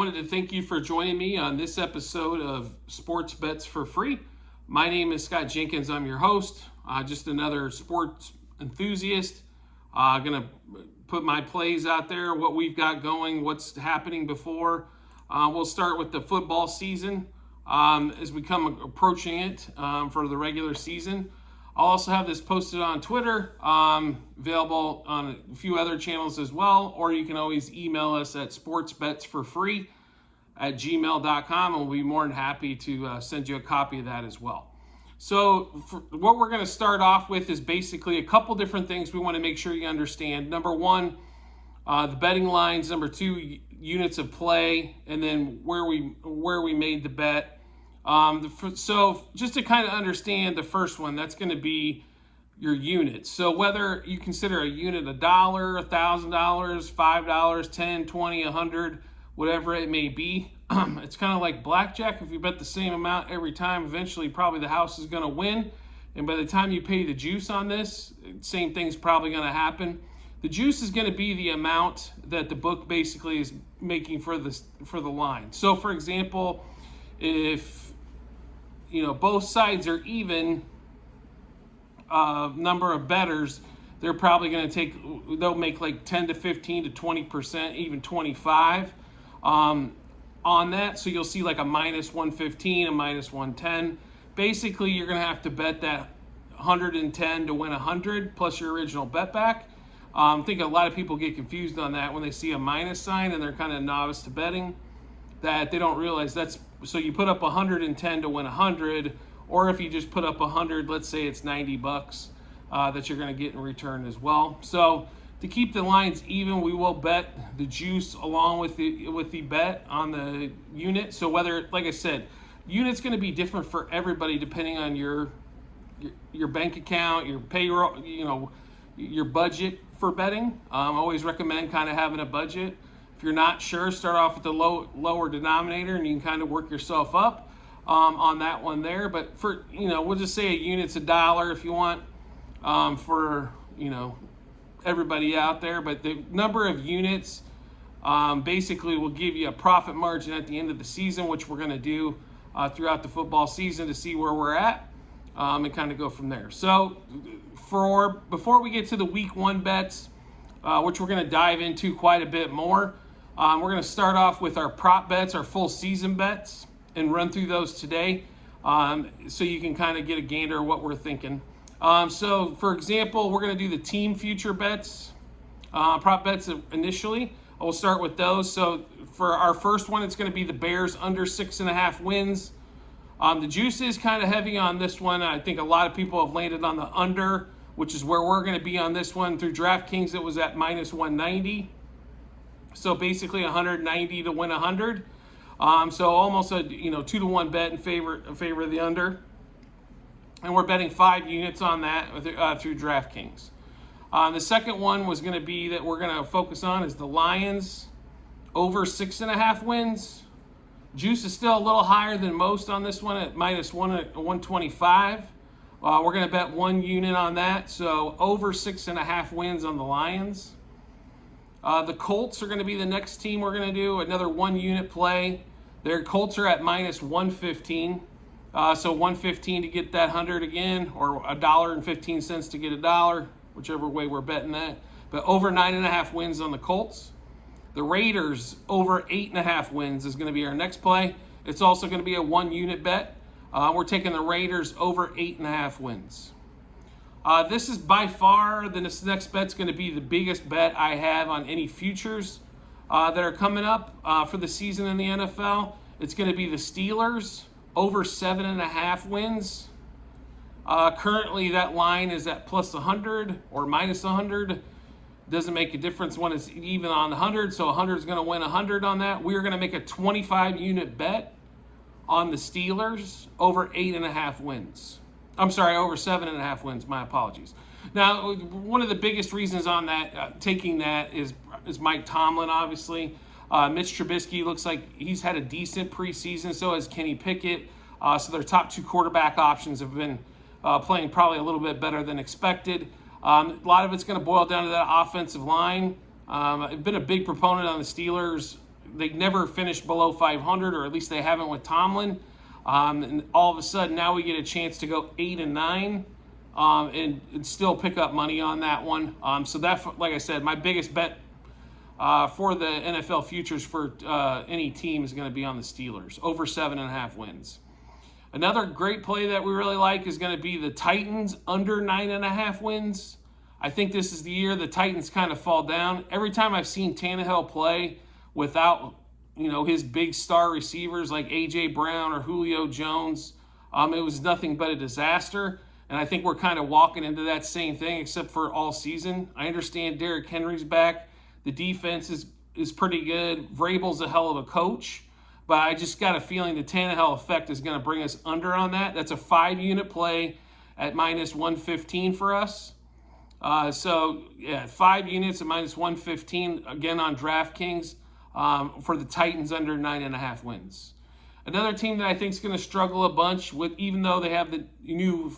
wanted to thank you for joining me on this episode of Sports Bets for Free. My name is Scott Jenkins. I'm your host, just another sports enthusiast. Going to put my plays out there, what we've got going, what's happening before. We'll start with the football season as we come approaching it for the regular season. I'll also have this posted on Twitter, available on a few other channels as well, or you can always email us at sportsbetsforfree@gmail.com, and we'll be more than happy to send you a copy of that as well. So what we're going to start off with is basically a couple different things we want to make sure you understand. Number one, the betting lines. Number two, units of play, and then where we made the bet. So just to kind of understand the first one, that's going to be your units. So whether you consider a unit $1, $1,000, $5, 10, 20, 100, whatever it may be, it's kind of like blackjack. If you bet the same amount every time, eventually probably the house is going to win. And by the time you pay the juice on this, same thing's probably going to happen. The juice is going to be the amount that the book basically is making for the line. So for example, if both sides are even number of bettors, they're probably going to they'll make like 10 to 15 to 20%, even 25 on that. So you'll see like a minus 115, a minus 110. Basically, you're going to have to bet that 110 to win 100 plus your original bet back. I think a lot of people get confused on that when they see a minus sign and they're kind of novice to betting, that they don't realize that's, so you put up 110 to win 100, or if you just put up 100, let's say it's $90 that you're going to get in return as well. So to keep the lines even, we will bet the juice along with the bet on the unit. So whether, like I said, unit's going to be different for everybody depending on your bank account, your payroll, your budget for betting. I always recommend kind of having a budget. If you're not sure, start off with the lower denominator, and you can kind of work yourself up on that one there. But for we'll just say a unit's $1 if you want, for everybody out there. But the number of units basically will give you a profit margin at the end of the season, which we're going to do throughout the football season to see where we're at, and kind of go from there. So before we get to the week 1 bets, which we're going to dive into quite a bit more, we're going to start off with our prop bets, our full season bets, and run through those today, so you can kind of get a gander of what we're thinking. So for example, we're going to do the team future bets, prop bets initially. We'll start with those. So for our first one, it's going to be the Bears under 6.5 wins. The juice is kind of heavy on this one. I think a lot of people have landed on the under, which is where we're going to be on this one. Through DraftKings, it was at minus 190. So basically 190 to win 100. So almost a 2-to-1 bet in favor of the under. And we're betting 5 units on that through DraftKings. The second one was going to be that we're going to focus on is the Lions over 6.5 wins. Juice is still a little higher than most on this one at minus 125. We're going to bet 1 unit on that, so over 6.5 wins on the Lions. The Colts are going to be the next team we're going to do, another 1 unit play. Their Colts are at minus 115, so 115 to get that 100 again, or $1.15 to get $1, whichever way we're betting that. But over 9.5 wins on the Colts. The Raiders over 8.5 wins is going to be our next play. It's also going to be a 1 unit bet. We're taking the Raiders over 8.5 wins. This is by far, this next bet's going to be the biggest bet I have on any futures that are coming up for the season in the NFL. It's going to be the Steelers over 7.5 wins. Currently, that line is at plus 100 or minus 100. Doesn't make a difference when it's even on 100, so 100 is going to win 100 on that. We're going to make a 25 unit bet on the Steelers over 8.5 wins. I'm sorry, over 7.5 wins. My apologies. Now, one of the biggest reasons on that, taking that, is Mike Tomlin, obviously. Mitch Trubisky looks like he's had a decent preseason, so has Kenny Pickett. So their top 2 quarterback options have been playing probably a little bit better than expected. A lot of it's going to boil down to that offensive line. I've been a big proponent on the Steelers they never finished below 500, or at least they haven't with Tomlin. And all of a sudden now we get a chance to go 8-9, and still pick up money on that one. So that, like I said, my biggest bet for the NFL futures for any team is going to be on the Steelers, over 7.5 wins. Another great play that we really like is going to be the Titans under 9.5 wins. I think this is the year the Titans kind of fall down. Every time I've seen Tannehill play without, his big star receivers like A.J. Brown or Julio Jones, it was nothing but a disaster. And I think we're kind of walking into that same thing, except for all season. I understand Derrick Henry's back. The defense is pretty good. Vrabel's a hell of a coach. But I just got a feeling the Tannehill effect is going to bring us under on that. That's a 5-unit play at minus 115 for us. So, 5 units at minus 115, again on DraftKings, for the Titans under 9.5 wins. Another team that I think is going to struggle a bunch with, even though they have the new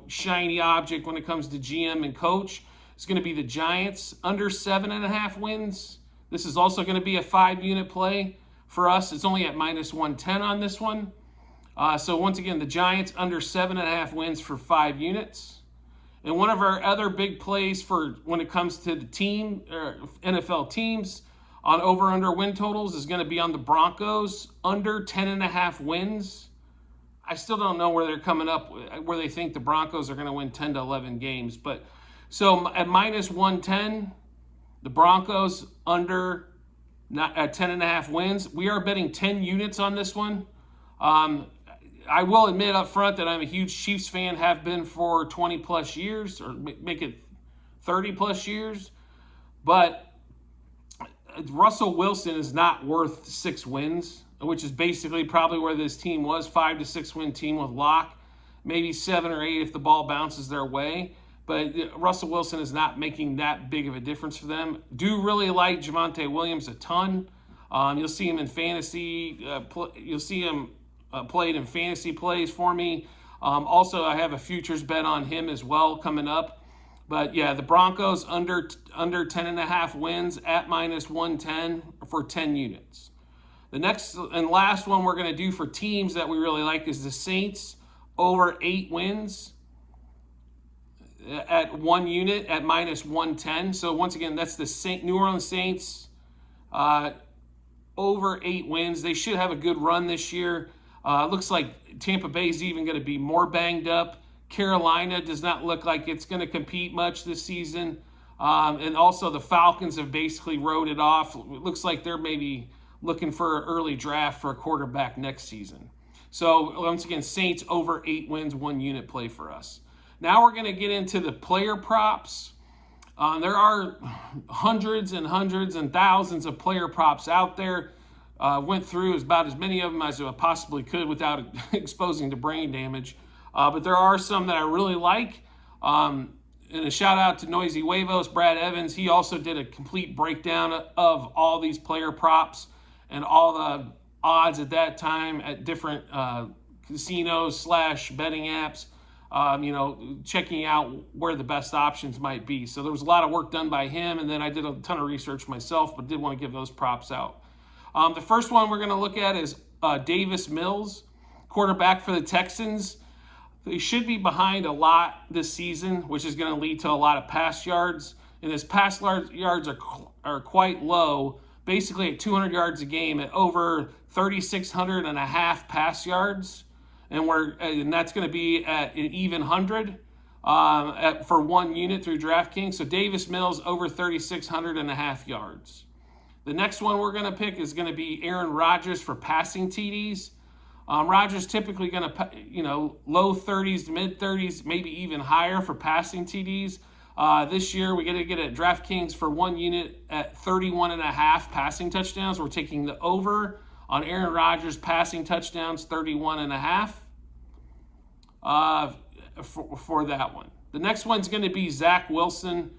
shiny object when it comes to GM and coach, is going to be the Giants under 7.5 wins. This is also going to be a 5-unit play for us. It's only at minus 110 on this one. So once again, the Giants under 7.5 wins for 5 units. And one of our other big plays for when it comes to the team, NFL teams, on over-under win totals is going to be on the Broncos under 10.5 wins. I still don't know where they're coming up, where they think the Broncos are going to win 10 to 11 games. But so at minus 110, the Broncos under at 10.5 wins. We are betting 10 units on this one. I will admit up front that I'm a huge Chiefs fan, have been for 20 plus years, or make it 30 plus years. But Russell Wilson is not worth 6 wins, which is basically probably where this team was, 5 to 6 win team with Locke, maybe 7 or 8 if the ball bounces their way. But Russell Wilson is not making that big of a difference for them. Do really like Javonte Williams a ton. You'll see him in fantasy. You'll see him played in fantasy plays for me. Also, I have a futures bet on him as well coming up. But yeah, the Broncos under 10.5 wins at minus 110 for 10 units. The next and last one we're going to do for teams that we really like is the Saints over 8 wins at 1 unit at minus 110. So once again, that's the New Orleans Saints over 8 wins. They should have a good run this year. Looks like Tampa Bay is even going to be more banged up. Carolina does not look like it's going to compete much this season. And also the Falcons have basically rode it off. It looks like they're maybe looking for an early draft for a quarterback next season. So once again, Saints over 8 wins, 1 unit play for us. Now we're going to get into the player props. There are hundreds and hundreds and thousands of player props out there. Went through about as many of them as I possibly could without exposing to brain damage. But there are some that I really like. And a shout out to Noisy Huevos, Brad Evans. He also did a complete breakdown of all these player props and all the odds at that time at different casinos / betting apps. Checking out where the best options might be. So there was a lot of work done by him, and then I did a ton of research myself, but did want to give those props out. The first one we're going to look at is Davis Mills, quarterback for the Texans. They should be behind a lot this season, which is going to lead to a lot of pass yards. And his pass yards are quite low, basically at 200 yards a game at over 3,600 and a half pass yards. And that's going to be at an even 100 for 1 unit through DraftKings. So Davis Mills over 3,600 and a half yards. The next one we're going to pick is going to be Aaron Rodgers for passing TDs. Rodgers typically going to, low 30s to mid 30s, maybe even higher for passing TDs. This year we get at DraftKings for 1 unit at 31 and a half passing touchdowns. We're taking the over on Aaron Rodgers passing touchdowns, 31 and a half for that one. The next one's going to be Zach Wilson.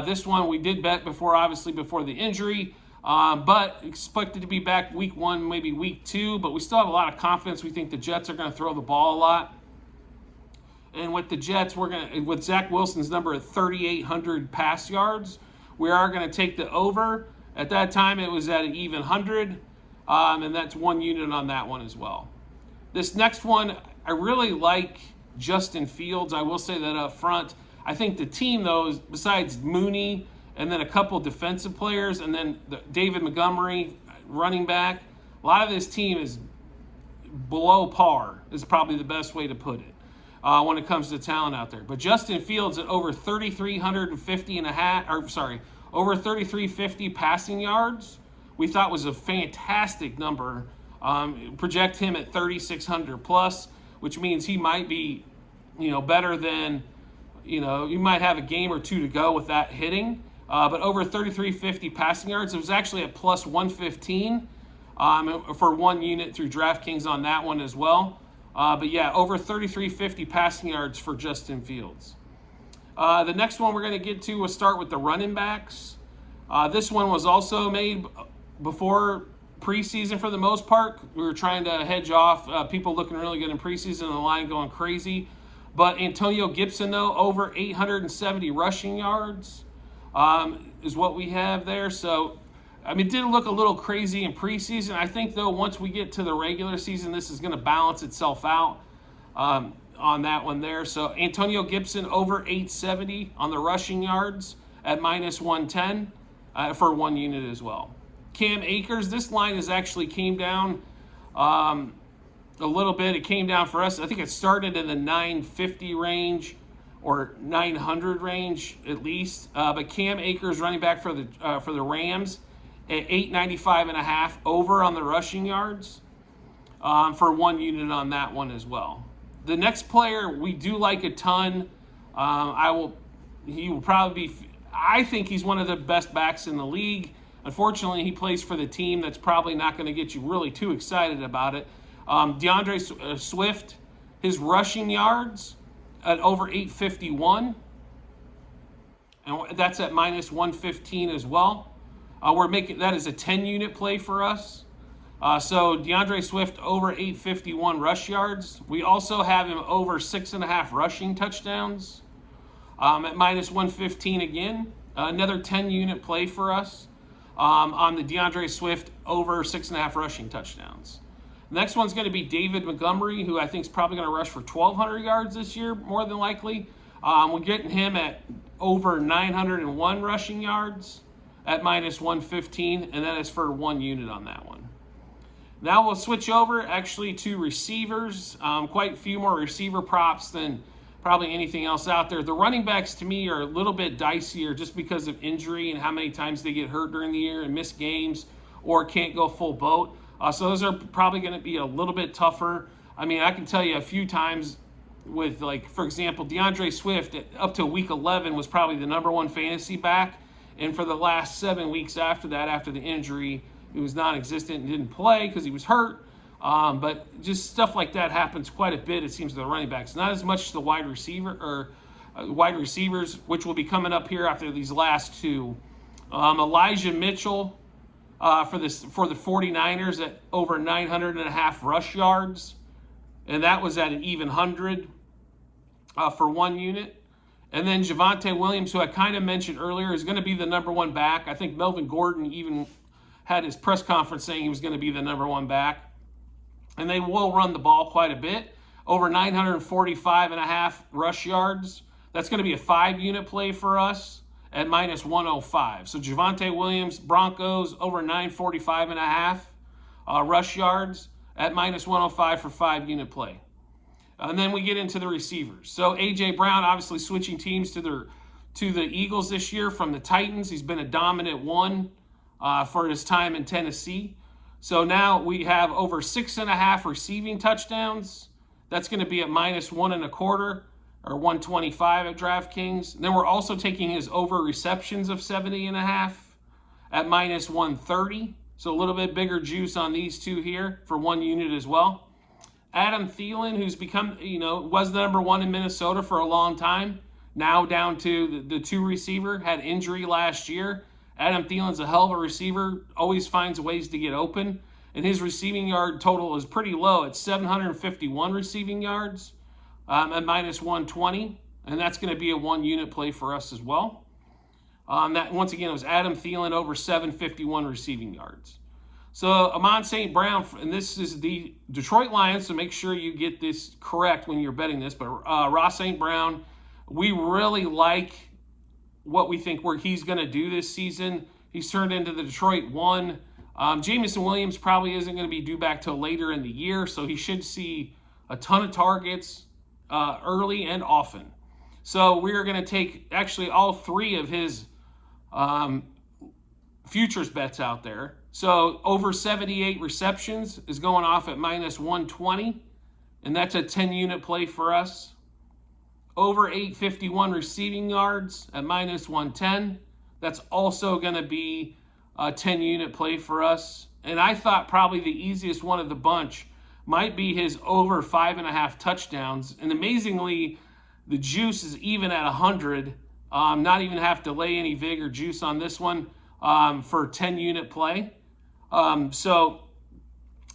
This one we did bet before, obviously before the injury, but expected to be back week 1, maybe week 2, but we still have a lot of confidence. We think the Jets are going to throw the ball a lot. And with the Jets, with Zach Wilson's number at 3,800 pass yards, we are going to take the over At that time, it was at an even 100, and that's 1 unit on that one as well. This next one, I really like Justin Fields. I will say that up front. I think the team, though, besides Mooney and then a couple defensive players and then David Montgomery, running back, a lot of this team is below par is probably the best way to put it when it comes to talent out there. But Justin Fields at over 3,350 and a half, or sorry, over 3,350 passing yards, we thought was a fantastic number. Project him at 3,600 plus, which means he might be, better than, you might have a game or two to go with that hitting. But over 3,350 passing yards, it was actually at plus 115 for 1 unit through DraftKings on that one as well. But yeah, over 3,350 passing yards for Justin Fields. The next one we're going to get to, we'll start with the running backs. This one was also made before preseason for the most part. We were trying to hedge off people looking really good in preseason and the line going crazy. But Antonio Gibson, though, over 870 rushing yards is what we have there. So, it did look a little crazy in preseason. I think, though, once we get to the regular season, this is going to balance itself out on that one there. So, Antonio Gibson over 870 on the rushing yards at minus 110 for 1 unit as well. Cam Akers, this line has actually came down a little bit. It came down for us. I think it started in the 950 range or 900 range at least. But Cam Akers, running back for the Rams, at 895 and a half over on the rushing yards for 1 unit on that one as well. The next player we do like a ton. He will probably be. I think he's one of the best backs in the league. Unfortunately, he plays for the team that's probably not going to get you really too excited about it. Deandre Swift, his rushing yards at over 851, and that's at minus 115 as well. We're making that as a 10-unit play for us. So Deandre Swift over 851 rush yards. We also have him over 6.5 rushing touchdowns at minus 115 again. Another 10-unit play for us. On the Deandre Swift over 6.5 rushing touchdowns. The next one's going to be David Montgomery, who I think is probably going to rush for 1,200 yards this year, more than likely. We're getting him at over 901 rushing yards at minus 115, and that is for 1 unit on that one. Now we'll switch over actually to receivers. Quite a few more receiver props than probably anything else out there. The running backs, to me, are a little bit dicier just because of injury and how many times they get hurt during the year and miss games or can't go full boat. So those are probably going to be a little bit tougher. I can tell you a few times with, for example, Deandre Swift up to week 11 was probably the number 1 fantasy back. And for the last 7 weeks after that, after the injury, he was non-existent and didn't play because he was hurt. But just stuff like that happens quite a bit, it seems, to the running backs. Not as much as the wide receivers, which will be coming up here after these last two. Elijah Mitchell for the 49ers at over 900.5 rush yards. And that was at an even 100 for 1 unit. And then Javonte Williams, who I kind of mentioned earlier, is going to be the number 1 back. I think Melvin Gordon even had his press conference saying he was going to be the number 1 back. And they will run the ball quite a bit. Over 945.5 rush yards. That's going to be a 5-unit play for us at minus 105. So Javonte Williams, Broncos, over 945.5 rush yards at minus 105 for 5-unit play. And then we get into the receivers. So A.J. Brown obviously switching teams to the Eagles this year from the Titans. He's been a dominant one for his time in Tennessee. So now we have over 6.5 receiving touchdowns. That's going to be at minus 1.25 or 125 at DraftKings. And then we're also taking his over receptions of 70.5 at minus 130. So a little bit bigger juice on these two here for 1 unit as well. Adam Thielen, who's become, was the number 1 in Minnesota for a long time, now down to the 2 receiver, had injury last year. Adam Thielen's a hell of a receiver, always finds ways to get open. And his receiving yard total is pretty low at 751 receiving yards at minus 120. And that's going to be a 1-unit play for us as well. That once again, it was Adam Thielen over 751 receiving yards. So Amon St. Brown, and this is the Detroit Lions, so make sure you get this correct when you're betting this. But Ross St. Brown, we really like what we think he's going to do this season. He's turned into the Detroit one. Jameson Williams probably isn't going to be due back till later in the year, so he should see a ton of targets early and often. So we're going to take actually all three of his futures bets out there. So over 78 receptions is going off at minus 120, and that's a 10-unit play for us. Over 851 receiving yards at minus 110. That's also going to be a 10-unit play for us. And I thought probably the easiest one of the bunch might be his over 5.5 touchdowns. And amazingly, the juice is even at 100. Not even have to lay any vig or juice on this one for a 10-unit play. So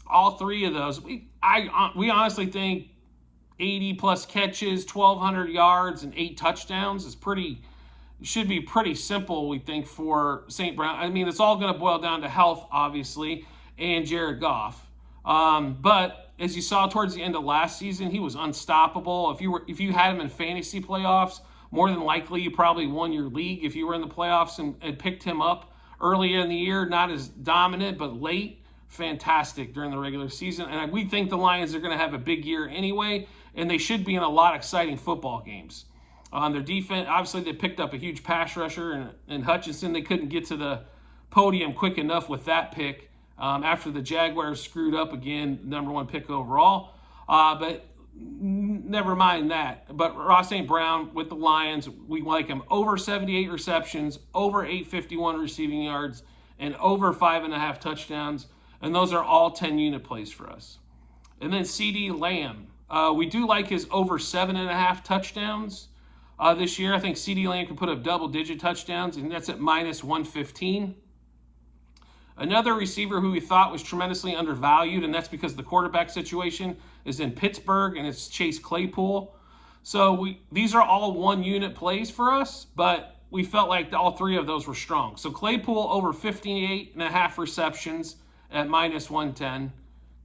all three of those, we honestly think 80 plus catches, 1,200 yards, and 8 touchdowns is should be pretty simple, we think, for St. Brown. I mean, it's all going to boil down to health, obviously, and Jared Goff. But as you saw towards the end of last season, he was unstoppable. If you had him in fantasy playoffs, more than likely you probably won your league if you were in the playoffs and picked him up earlier in the year. Not as dominant, but late, fantastic during the regular season. And we think the Lions are going to have a big year anyway, and they should be in a lot of exciting football games. Their defense, obviously, they picked up a huge pass rusher and Hutchinson. They couldn't get to the podium quick enough with that pick after the Jaguars screwed up again, #1 pick overall. But never mind that. But Ross St. Brown with the Lions, we like him over 78 receptions, over 851 receiving yards, and over 5.5 touchdowns. And those are all 10-unit plays for us. And then CeeDee Lamb. We do like his over 7.5 touchdowns this year. I think CeeDee Lamb can put up double-digit touchdowns, and that's at minus 115. Another receiver who we thought was tremendously undervalued, and that's because the quarterback situation is in Pittsburgh, and it's Chase Claypool. So these are all 1-unit plays for us, but we felt like all three of those were strong. So Claypool over 58.5 receptions at minus 110.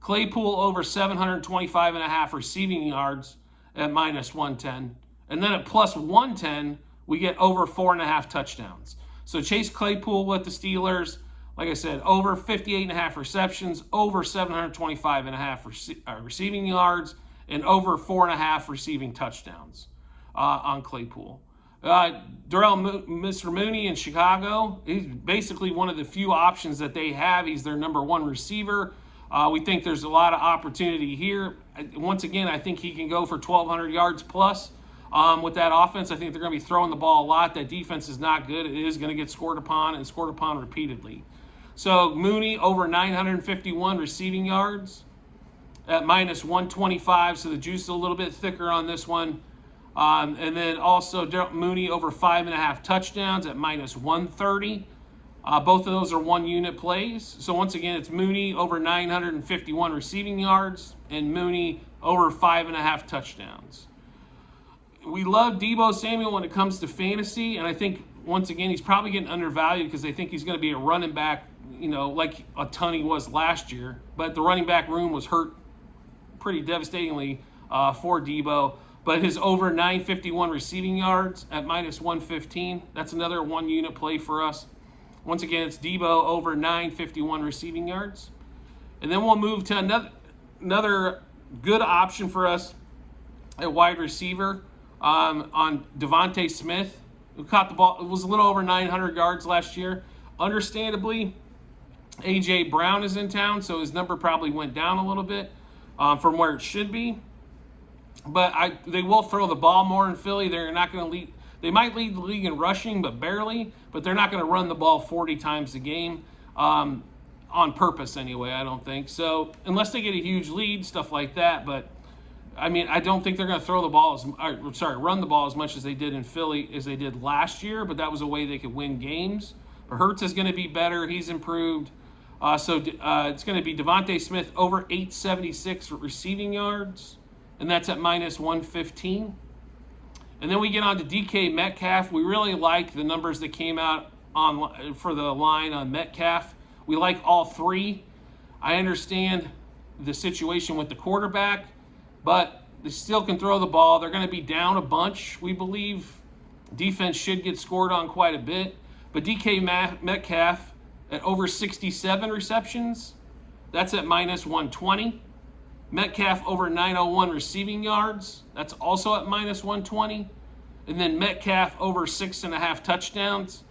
Claypool over 725.5 receiving yards at minus 110. And then at plus 110, we get over 4.5 touchdowns. So Chase Claypool with the Steelers, like I said, over 58.5 receptions, over 725.5 receiving yards, and over 4.5 receiving touchdowns on Claypool. Mr. Mooney in Chicago, he's basically one of the few options that they have. He's their #1 receiver. We think there's a lot of opportunity here. Once again, I think he can go for 1,200 yards plus. With that offense, I think they're going to be throwing the ball a lot. That defense is not good. It is going to get scored upon and scored upon repeatedly. So Mooney over 951 receiving yards at minus 125. So the juice is a little bit thicker on this one. And then also Mooney over 5.5 touchdowns at minus 130. Both of those are 1-unit plays. So once again, it's Mooney over 951 receiving yards and Mooney over 5.5 touchdowns. We love Deebo Samuel when it comes to fantasy, and I think, once again, he's probably getting undervalued because they think he's going to be a running back, like a ton he was last year. But the running back room was hurt pretty devastatingly for Deebo. But his over 951 receiving yards at minus 115, that's another 1-unit play for us. Once again, it's Deebo over 951 receiving yards. And then we'll move to another good option for us at wide receiver. On Devonta Smith, who caught the ball. It was a little over 900 yards last year. Understandably, A.J. Brown is in town, so his number probably went down a little bit from where it should be. But they will throw the ball more in Philly. They're not going to lead. They might lead the league in rushing, but barely. But they're not going to run the ball 40 times a game on purpose anyway, I don't think. So unless they get a huge lead, stuff like that. But I mean, I don't think they're going to run the ball as much as they did in Philly as they did last year, but that was a way they could win games. But Hurts is going to be better. He's improved. So it's going to be Devonta Smith over 876 receiving yards, and that's at minus 115. And then we get on to DK Metcalf. We really like the numbers that came out on for the line on Metcalf. We like all three. I understand the situation with the quarterback, but they still can throw the ball. They're going to be down a bunch, we believe. Defense should get scored on quite a bit. But DK Metcalf at over 67 receptions, that's at minus 120. Metcalf over 901 receiving yards, that's also at minus 120. And then Metcalf over 6.5 touchdowns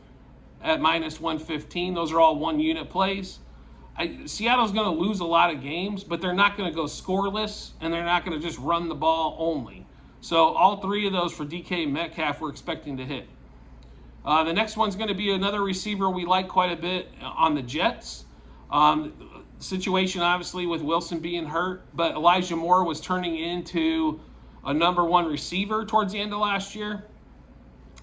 at minus 115. Those are all one unit plays. Seattle's going to lose a lot of games, but they're not going to go scoreless, and they're not going to just run the ball only. So all three of those for DK Metcalf we're expecting to hit. The next one's going to be another receiver we like quite a bit on the Jets. Situation obviously with Wilson being hurt, but Elijah Moore was turning into a number one receiver towards the end of last year,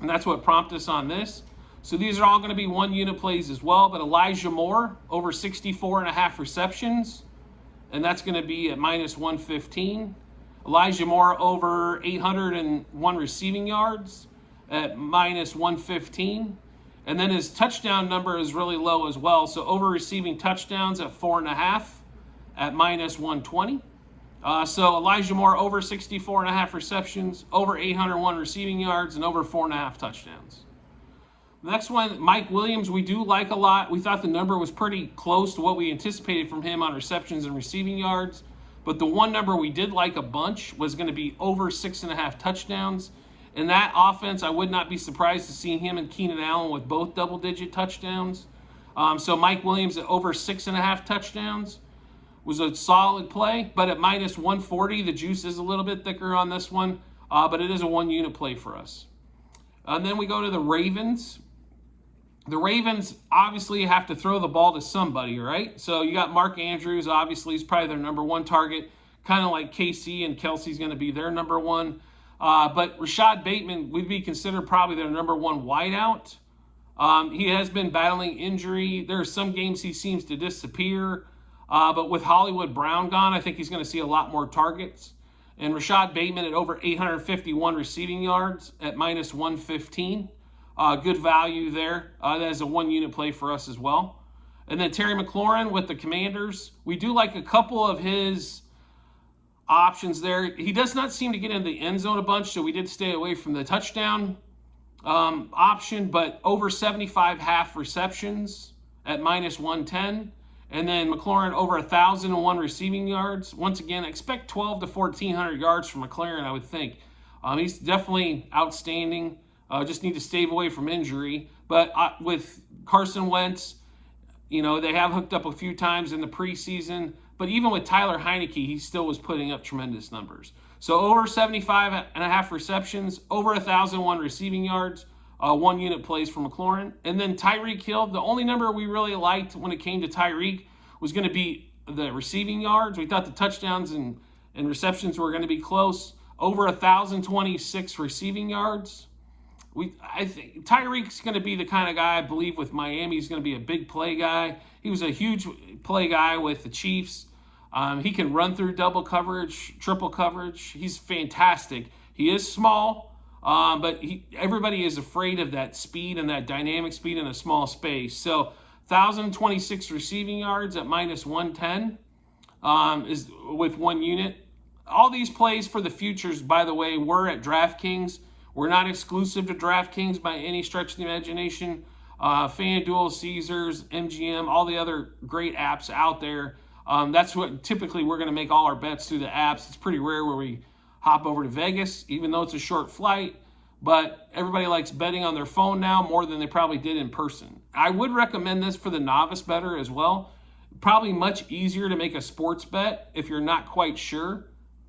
and that's what prompted us on this. So these are all going to be one unit plays as well, but Elijah Moore over 64.5 receptions, and that's going to be at minus 115. Elijah Moore over 801 receiving yards at minus 115. And then his touchdown number is really low as well. So over receiving touchdowns at 4.5 at minus 120. So Elijah Moore over 64.5 receptions, over 801 receiving yards, and over 4.5 touchdowns. The next one, Mike Williams, we do like a lot. We thought the number was pretty close to what we anticipated from him on receptions and receiving yards. But the one number we did like a bunch was going to be over 6.5 touchdowns. In that offense, I would not be surprised to see him and Keenan Allen with both double-digit touchdowns. So Mike Williams at over 6.5 touchdowns was a solid play. But at minus 140, the juice is a little bit thicker on this one. But it is a one-unit play for us. And then we go to the Ravens. The Ravens obviously have to throw the ball to somebody, right? So you got Mark Andrews, obviously, he's probably their number one target. Kind of like KC and Kelsey's going to be their number one. But Rashad Bateman would be considered probably their number one wideout. He has been battling injury. There are some games he seems to disappear. But with Hollywood Brown gone, I think he's going to see a lot more targets. And Rashad Bateman at over 851 receiving yards at minus 115. Good value there. That is a one-unit play for us as well. And then Terry McLaurin with the Commanders. We do like a couple of his options there. He does not seem to get into the end zone a bunch, so we did stay away from the touchdown option, but over 75 half receptions at minus 110. And then McLaurin over 1,001 receiving yards. Once again, expect 12 to 1,400 yards from McLaren, I would think. He's definitely outstanding. Just need to stay away from injury. But with Carson Wentz, you know, they have hooked up a few times in the preseason. But even with Tyler Heineke, he still was putting up tremendous numbers. So over 75.5 receptions, over 1,001 receiving yards, one unit plays for McLaurin. And then Tyreek Hill, the only number we really liked when it came to Tyreek was going to be the receiving yards. We thought the touchdowns and receptions were going to be close. Over 1,026 receiving yards. I think Tyreek's going to be the kind of guy, I believe, with Miami. He's going to be a big play guy. He was a huge play guy with the Chiefs. He can run through double coverage, triple coverage. He's fantastic. He is small, but everybody is afraid of that speed and that dynamic speed in a small space. So 1,026 receiving yards at minus 110 is with one unit. All these plays for the futures, by the way, were at DraftKings. We're not exclusive to DraftKings by any stretch of the imagination. FanDuel, Caesars, MGM, all the other great apps out there. That's what typically we're going to make all our bets through the apps. It's pretty rare where we hop over to Vegas, even though it's a short flight. But everybody likes betting on their phone now more than they probably did in person. I would recommend this for the novice bettor as well. Probably much easier to make a sports bet if you're not quite sure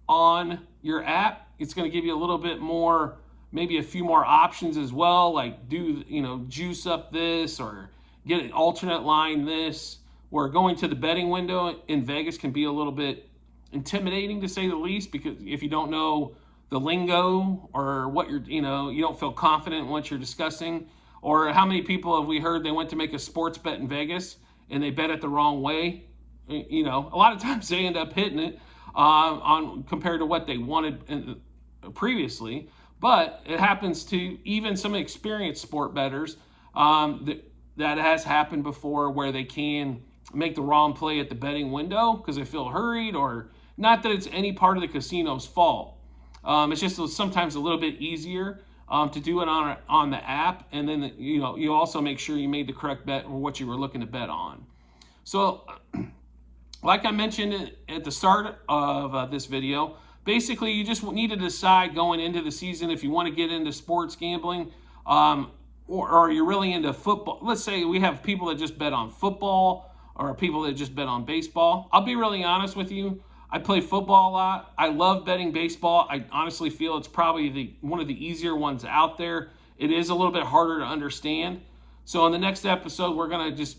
on your app. It's going to give you a little bit more, maybe a few more options as well, like juice up this or get an alternate line this, where going to the betting window in Vegas can be a little bit intimidating to say the least, because if you don't know the lingo or what you don't feel confident in what you're discussing. Or how many people have we heard they went to make a sports bet in Vegas and they bet it the wrong way? A lot of times they end up hitting it on compared to what they wanted previously. But it happens to even some experienced sport bettors. That has happened before, where they can make the wrong play at the betting window because they feel hurried, or not that it's any part of the casino's fault. It's just sometimes a little bit easier to do it on the app, and then you also make sure you made the correct bet or what you were looking to bet on. So, like I mentioned at the start of this video, basically you just need to decide going into the season if you want to get into sports gambling, or you're really into football. Let's say we have people that just bet on football, or people that just bet on baseball. I'll be really honest with you. I play football a lot. I love betting baseball. I honestly feel it's probably one of the easier ones out there. It is a little bit harder to understand. So in the next episode, we're going to just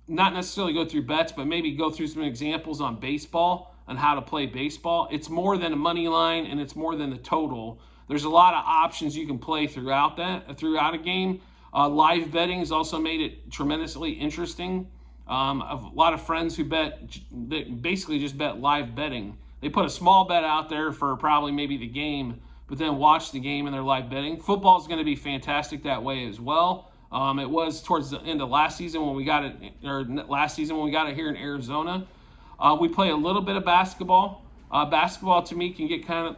not necessarily go through bets, but maybe go through some examples on baseball and how to play baseball. It's more than a money line, and it's more than the total. There's a lot of options you can play throughout a game. Live betting has also made it tremendously interesting. A lot of friends who basically just bet live betting. They put a small bet out there for probably maybe the game, but then watch the game and they're live betting. Football is going to be fantastic that way as well. It was towards the end of last season when we got it here in Arizona. We play a little bit of basketball. Basketball to me can get kind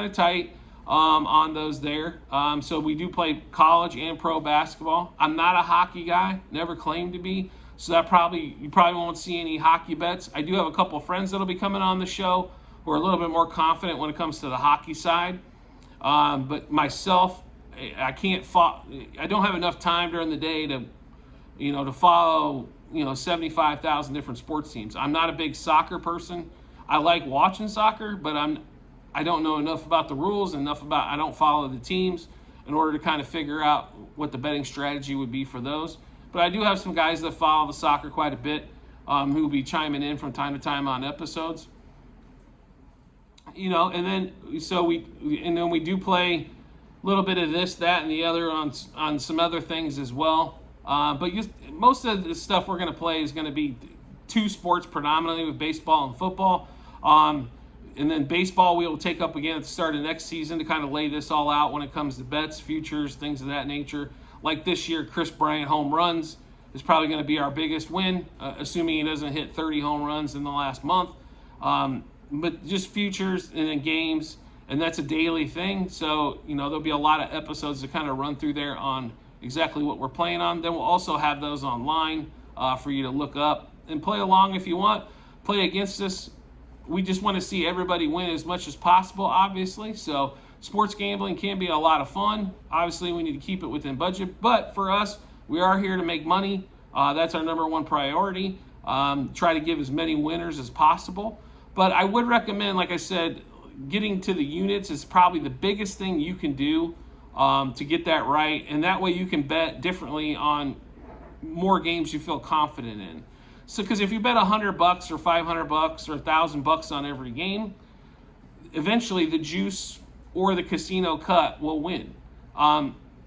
of tight on those there. So we do play college and pro basketball. I'm not a hockey guy, never claimed to be. So you probably won't see any hockey bets. I do have a couple of friends that'll be coming on the show who are a little bit more confident when it comes to the hockey side. But myself, I don't have enough time during the day to follow 75,000 different sports teams. I'm not a big soccer person. I like watching soccer, but I don't know enough about the rules, I don't follow the teams in order to kind of figure out what the betting strategy would be for those. But I do have some guys that follow the soccer quite a bit, who will be chiming in from time to time on episodes. And then we do play a little bit of this, that, and the other on some other things as well. But most of the stuff we're going to play is going to be two sports predominantly, with baseball and football. And then baseball we will take up again at the start of next season to kind of lay this all out when it comes to bets, futures, things of that nature. Like this year, Chris Bryant home runs is probably going to be our biggest win, assuming he doesn't hit 30 home runs in the last month. But just futures and then games, and that's a daily thing. So, there'll be a lot of episodes to kind of run through there on exactly what we're playing on. Then we'll also have those online for you to look up and play along if you want. Play against us. We just want to see everybody win as much as possible, obviously. So sports gambling can be a lot of fun. Obviously, we need to keep it within budget. But for us, we are here to make money. That's our number one priority. Try to give as many winners as possible. But I would recommend, like I said, getting to the units is probably the biggest thing you can do to get that right. And that way you can bet differently on more games you feel confident in. So, because if you bet $100 or $500 or $1,000 on every game, eventually the juice or the casino cut will win.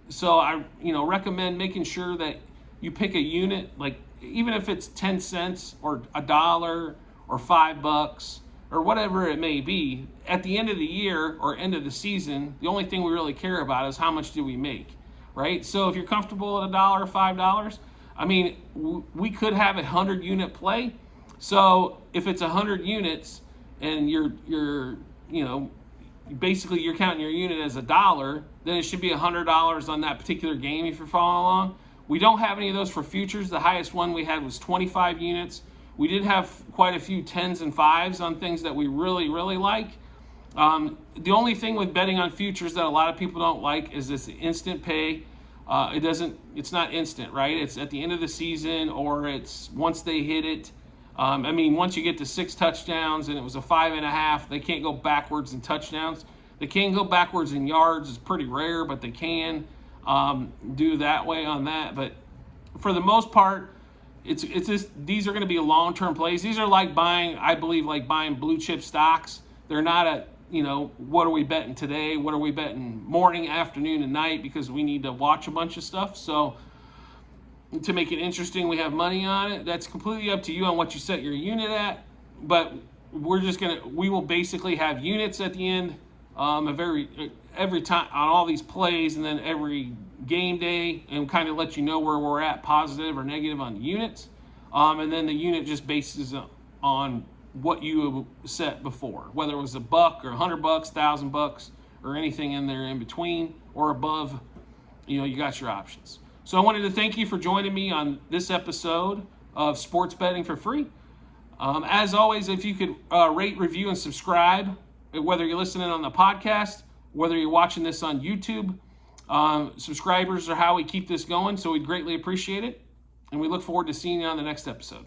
So I recommend making sure that you pick a unit, like even if it's 10 cents or $1 or $5 or whatever it may be. At the end of the year or end of the season, the only thing we really care about is how much do we make, right? So if you're comfortable at $1 or $5, we could have a 100-unit play. So if it's 100 units and basically you're counting your unit as $1, then it should be $100 on that particular game if you're following along. We don't have any of those for futures. The highest one we had was 25 units. We did have quite a few 10s and 5s on things that we really, really like. The only thing with betting on futures that a lot of people don't like is this instant pay. It's not instant, right? It's at the end of the season, or it's once they hit it. Once you get to 6 touchdowns and it was a 5.5, they can't go backwards in touchdowns. They can go backwards in yards. It's pretty rare, but they can do that way on that. But for the most part, it's just, these are going to be long-term plays. These are like buying blue chip stocks. They're not what are we betting today? What are we betting morning, afternoon, and night? Because we need to watch a bunch of stuff. So to make it interesting, we have money on it. That's completely up to you on what you set your unit at. But we will basically have units at the end every time on all these plays, and then every game day, and kind of let you know where we're at, positive or negative on the units. And then the unit just bases on what you set before, whether it was $1 or $100, $1,000, or anything in there in between or above. You got your options. So I wanted to thank you for joining me on this episode of Sports Betting for Free. As always, if you could rate, review, and subscribe, whether you're listening on the podcast, whether you're watching this on YouTube. Subscribers are how we keep this going, so we'd greatly appreciate it. And we look forward to seeing you on the next episode.